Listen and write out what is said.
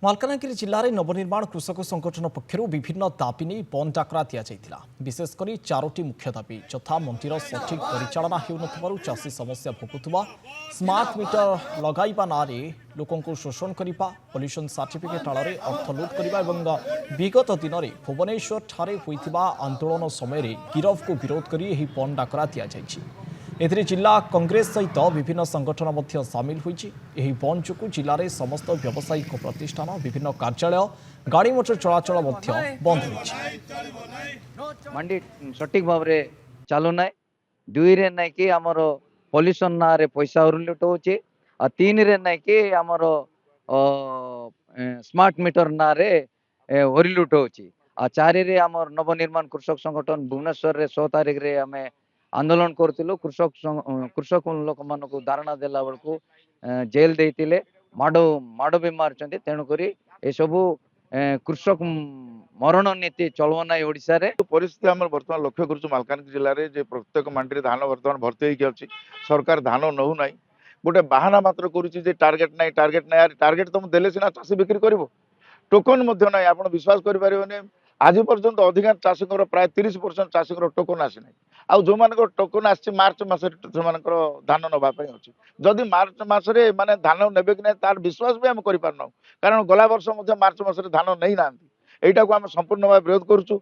ମାଲକାନଗିରି ଜିଲ୍ଲାରେ ନବନିର୍ମାଣ କୃଷକ ସଂଗଠନ ପକ୍ଷରୁ ବିଭିନ୍ନ ଦାବି ନେଇ ବନ୍ଦ ଡାକରା ଦିଆଯାଇଥିଲା। ବିଶେଷକରି ଚାରୋଟି ମୁଖ୍ୟ ଦାବି ଯଥା ମଣ୍ଡିର ସଠିକ୍ ପରିଚାଳନା ହେଉନଥିବାରୁ ଚାଷୀ ସମସ୍ୟା ଭୋଗୁଥିବା, ସ୍ମାର୍ଟ ମିଟର ଲଗାଇବା ନାଁରେ ଲୋକଙ୍କୁ ଶୋଷଣ କରିବା, ପଲ୍ୟୁସନ ସାର୍ଟିଫିକେଟ୍ ଆଳରେ ଅର୍ଥ ଲୁଟ୍ କରିବା ଏବଂ ବିଗତ ଦିନରେ ଭୁବନେଶ୍ୱରଠାରେ ହୋଇଥିବା ଆନ୍ଦୋଳନ ସମୟରେ ଗିରଫକୁ ବିରୋଧ କରି ଏହି ବନ୍ଦ ଡାକରା ଦିଆଯାଇଛି। ଏଥିରେ ଜିଲ୍ଲା କଂଗ୍ରେସ ସହିତ ବିଭିନ୍ନ ସଂଗଠନ ମଧ୍ୟ ସାମିଲ ହୋଇଛି। ଏହି ବନ୍ଦ ଯୋଗୁଁ ଜିଲ୍ଲାରେ ସମସ୍ତ ବ୍ୟବସାୟିକ ପ୍ରତିଷ୍ଠାନ, ବିଭିନ୍ନ କାର୍ଯ୍ୟାଳୟ, ଗାଡ଼ି ମୋଟର ଚଳାଚଳ ମଧ୍ୟ ବନ୍ଦ ହୋଇଛି। मंडी सठिक भाव में चालू ना दुई रे ना कि आमर पॉल्यूशन ना रे पैसा लुट होची आ तीन रे ना कि आमर स्मार्ट मीटर ना रे ओरी लुट होची आ चारि रे आमर नवनिर्माण कृषक संगठन भुवनेश्वर रे 16 तारीख रे आमे आंदोलन करथिलु। कृषक लोक मान को धारणा देला बेलू जेल देइतिले माड़ भी मारचंती। तेणु करी ए सबु कृषक मरण नीति चलव ना ओडिशा रे। परिस्थिति आम बर्तमान लक्ष्य करुँ मालकानगिरी जिले में प्रत्येक मंडी धान बर्तमान भर्ती होगी सरकार धान नौ ना गोटे बाहाना मात्र करुच्ची टार्गेट ना टार्गेट तो मुझे सीना चाषी बिक्री कर टोकन ना आप विश्वास करें आज पर्यंत अधिकांश चाषी प्राय 30% चाषी टोकन आसी ना आ जो मान टोकन आसी मार्च मस धान नापी अच्छी जदि मार्च मसरे माने धान ने कि ना तार विश्वास भी आम कर कारण गला वर्ष मार्च मसरे धान नहीं ना। यहीटा को आम संपूर्ण भाव विरोध करुँ।